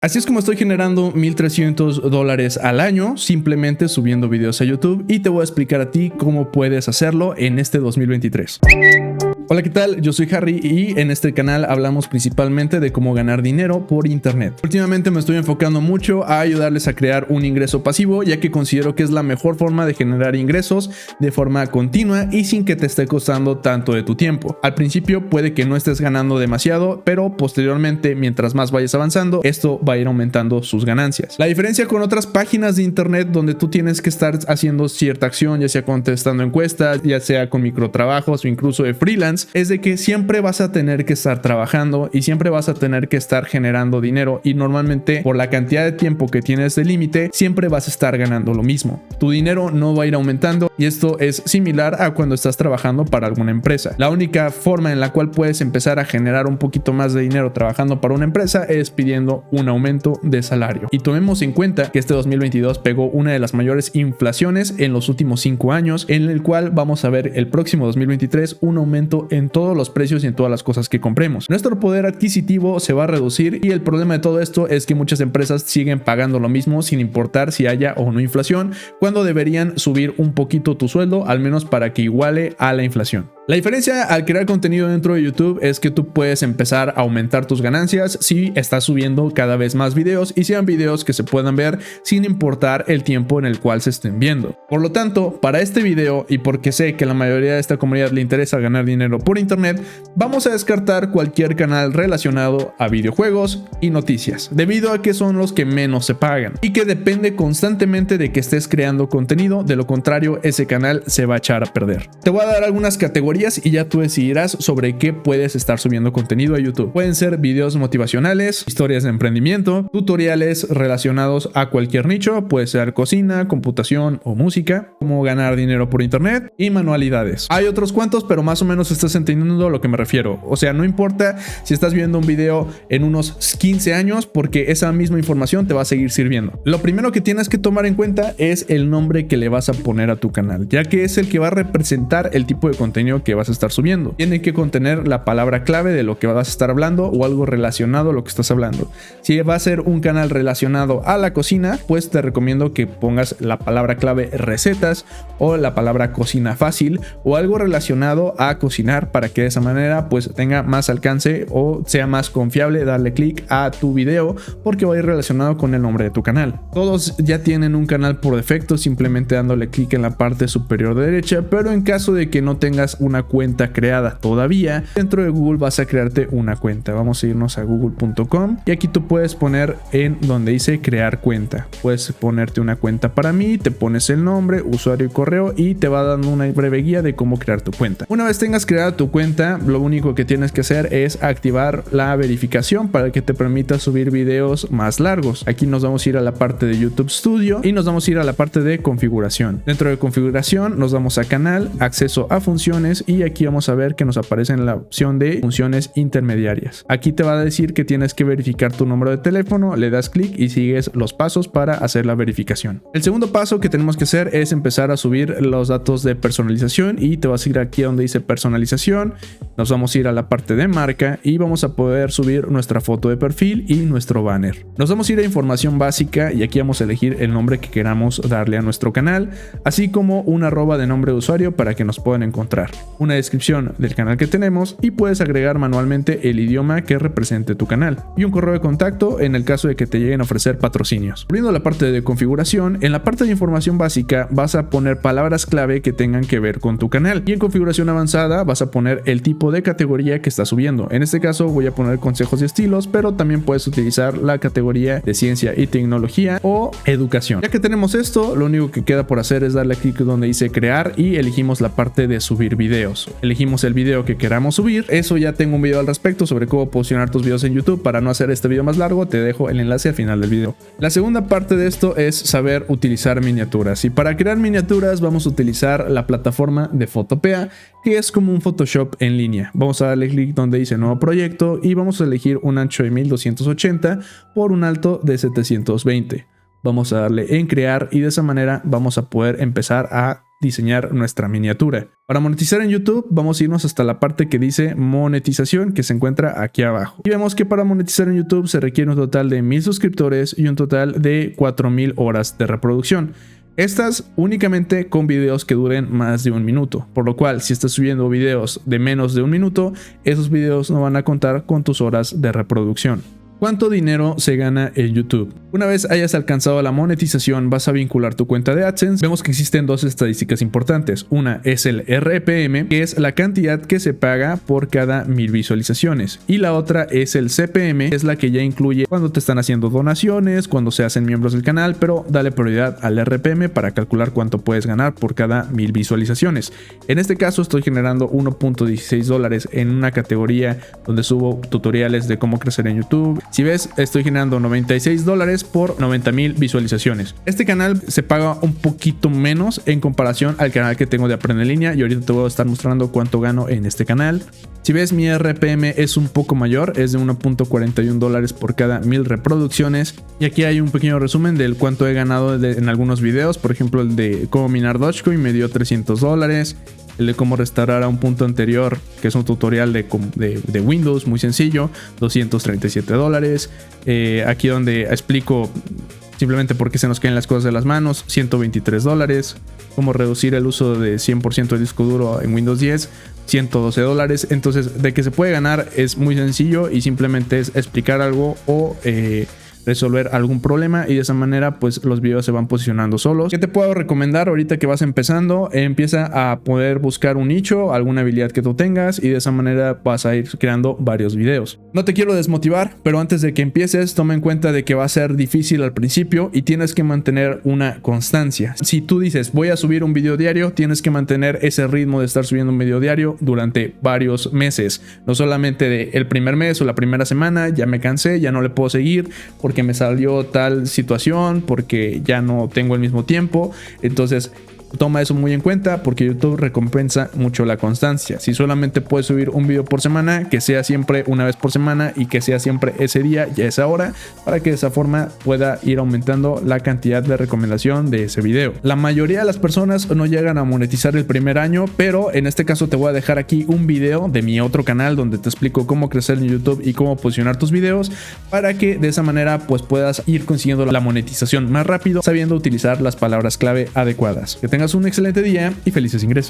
Así es como estoy generando $1,300 al año simplemente subiendo videos a YouTube, y te voy a explicar a ti cómo puedes hacerlo en este 2023. Hola, ¿qué tal? Yo soy Harry y en este canal hablamos principalmente de cómo ganar dinero por internet. Últimamente me estoy enfocando mucho a ayudarles a crear un ingreso pasivo, ya que considero que es la mejor forma de generar ingresos de forma continua y sin que te esté costando tanto de tu tiempo. Al principio puede que no estés ganando demasiado, pero posteriormente, mientras más vayas avanzando, esto va a ir aumentando sus ganancias. La diferencia con otras páginas de internet donde tú tienes que estar haciendo cierta acción, ya sea contestando encuestas, ya sea con microtrabajos o incluso de freelance, es de que siempre vas a tener que estar trabajando y siempre vas a tener que estar generando dinero, y normalmente por la cantidad de tiempo que tienes de límite siempre vas a estar ganando lo mismo. Tu dinero no va a ir aumentando, y esto es similar a cuando estás trabajando para alguna empresa. La única forma en la cual puedes empezar a generar un poquito más de dinero trabajando para una empresa es pidiendo un aumento de salario. Y tomemos en cuenta que este 2022 pegó una de las mayores inflaciones en los últimos 5 años, en el cual vamos a ver el próximo 2023 un aumento en todos los precios y en todas las cosas que compremos. Nuestro poder adquisitivo se va a reducir, y el problema de todo esto es que muchas empresas siguen pagando lo mismo sin importar si haya o no inflación, cuando deberían subir un poquito tu sueldo, al menos para que iguale a la inflación. La diferencia al crear contenido dentro de YouTube es que tú puedes empezar a aumentar tus ganancias si estás subiendo cada vez más videos, y sean videos que se puedan ver sin importar el tiempo en el cual se estén viendo. Por lo tanto, para este video, y porque sé que la mayoría de esta comunidad le interesa ganar dinero por internet, vamos a descartar cualquier canal relacionado a videojuegos y noticias, debido a que son los que menos se pagan y que depende constantemente de que estés creando contenido. De lo contrario, ese canal se va a echar a perder. Te voy a dar algunas categorías y ya tú decidirás sobre qué puedes estar subiendo contenido a YouTube. Pueden ser videos motivacionales, historias de emprendimiento, tutoriales relacionados a cualquier nicho, puede ser cocina, computación o música, cómo ganar dinero por internet, y manualidades. Hay otros cuantos, pero más o menos estás entendiendo a lo que me refiero. O sea, no importa si estás viendo un video en unos 15 años, porque esa misma información te va a seguir sirviendo. Lo primero que tienes que tomar en cuenta es el nombre que le vas a poner a tu canal, ya que es el que va a representar el tipo de contenido que vas a estar subiendo. Tiene que contener la palabra clave de lo que vas a estar hablando o algo relacionado a lo que estás hablando. Si va a ser un canal relacionado a la cocina, pues te recomiendo que pongas la palabra clave recetas o la palabra cocina fácil o algo relacionado a cocinar, para que de esa manera pues tenga más alcance o sea más confiable darle clic a tu video, porque va a ir relacionado con el nombre de tu canal. Todos ya tienen un canal por defecto simplemente dándole clic en la parte superior derecha, pero en caso de que no tengas una cuenta creada todavía, dentro de Google vas a crearte una cuenta. Vamos a irnos a google.com y aquí tú puedes poner en donde dice crear cuenta. Puedes ponerte una cuenta para mí, te pones el nombre, usuario y correo, y te va dando una breve guía de cómo crear tu cuenta. Una vez tengas creada tu cuenta, lo único que tienes que hacer es activar la verificación para que te permita subir videos más largos. Aquí nos vamos a ir a la parte de YouTube Studio y nos vamos a ir a la parte de configuración. Dentro de configuración nos vamos a canal, acceso a funciones, y aquí vamos a ver que nos aparece en la opción de funciones intermediarias. Aquí te va a decir que tienes que verificar tu número de teléfono, le das clic y sigues los pasos para hacer la verificación. El segundo paso que tenemos que hacer es empezar a subir los datos de personalización, y te vas a ir aquí donde dice personalización, nos vamos a ir a la parte de marca y vamos a poder subir nuestra foto de perfil y nuestro banner. Nos vamos a ir a información básica y aquí vamos a elegir el nombre que queramos darle a nuestro canal, así como un arroba de nombre de usuario para que nos puedan encontrar, una descripción del canal que tenemos, y puedes agregar manualmente el idioma que represente tu canal, y un correo de contacto en el caso de que te lleguen a ofrecer patrocinios. Volviendo a la parte de configuración, en la parte de información básica vas a poner palabras clave que tengan que ver con tu canal, y en configuración avanzada vas a poner el tipo de categoría que estás subiendo. En este caso voy a poner consejos y estilos, pero también puedes utilizar la categoría de ciencia y tecnología o educación. Ya que tenemos esto, lo único que queda por hacer es darle clic donde dice crear y elegimos la parte de subir videos. Elegimos el video que queramos subir. Eso ya tengo un video al respecto sobre cómo posicionar tus videos en YouTube. Para no hacer este video más largo, te dejo el enlace al final del video. La segunda parte de esto es saber utilizar miniaturas, y para crear miniaturas vamos a utilizar la plataforma de Photopea, que es como un Photoshop en línea. Vamos a darle clic donde dice nuevo proyecto y vamos a elegir un ancho de 1280 por un alto de 720. Vamos a darle en crear, y de esa manera vamos a poder empezar a diseñar nuestra miniatura. Para monetizar en YouTube vamos a irnos hasta la parte que dice monetización, que se encuentra aquí abajo. Y vemos que para monetizar en YouTube se requiere un total de 1000 suscriptores y un total de 4000 horas de reproducción. Estas únicamente con videos que duren más de un minuto, por lo cual si estás subiendo videos de menos de un minuto, esos videos no van a contar con tus horas de reproducción. ¿Cuánto dinero se gana en YouTube? Una vez hayas alcanzado la monetización, vas a vincular tu cuenta de AdSense. Vemos que existen dos estadísticas importantes. Una es el RPM, que es la cantidad que se paga por cada 1000 visualizaciones. Y la otra es el CPM, que es la que ya incluye cuando te están haciendo donaciones, cuando se hacen miembros del canal, pero dale prioridad al RPM para calcular cuánto puedes ganar por cada 1000 visualizaciones. En este caso estoy generando $1.16 en una categoría donde subo tutoriales de cómo crecer en YouTube. Si ves, estoy generando $96 por 90,000 visualizaciones. Este canal se paga un poquito menos en comparación al canal que tengo de Aprende en Línea y ahorita te voy a estar mostrando cuánto gano en este canal. Si ves, mi RPM es un poco mayor, es de $1.41 por cada 1000 reproducciones. Y aquí hay un pequeño resumen del cuánto he ganado en algunos videos. Por ejemplo, el de cómo minar Dogecoin me dio $300. El de cómo restaurar a un punto anterior, que es un tutorial de Windows muy sencillo, $237. Aquí donde explico simplemente por qué se nos caen las cosas de las manos, $123. Cómo reducir el uso de 100% del disco duro en Windows 10, $112. Entonces, de que se puede ganar es muy sencillo y simplemente es explicar algo o resolver algún problema, y de esa manera pues los videos se van posicionando solos. ¿Qué te puedo recomendar ahorita que vas empezando? Empieza a poder buscar un nicho, alguna habilidad que tú tengas, y de esa manera vas a ir creando varios videos. No te quiero desmotivar, pero antes de que empieces, toma en cuenta de que va a ser difícil al principio y tienes que mantener una constancia. Si tú dices voy a subir un video diario, tienes que mantener ese ritmo de estar subiendo un video diario durante varios meses, no solamente de el primer mes o la primera semana. Ya me cansé, ya no le puedo seguir porque me salió tal situación, porque ya no tengo el mismo tiempo. Entonces toma eso muy en cuenta, porque YouTube recompensa mucho la constancia. Si solamente puedes subir un video por semana, que sea siempre una vez por semana y que sea siempre ese día y a esa hora, para que de esa forma pueda ir aumentando la cantidad de recomendación de ese video. La mayoría de las personas no llegan a monetizar el primer año, pero en este caso te voy a dejar aquí un video de mi otro canal donde te explico cómo crecer en YouTube y cómo posicionar tus videos, para que de esa manera pues puedas ir consiguiendo la monetización más rápido, sabiendo utilizar las palabras clave adecuadas. Que tengas un excelente día y felices ingresos.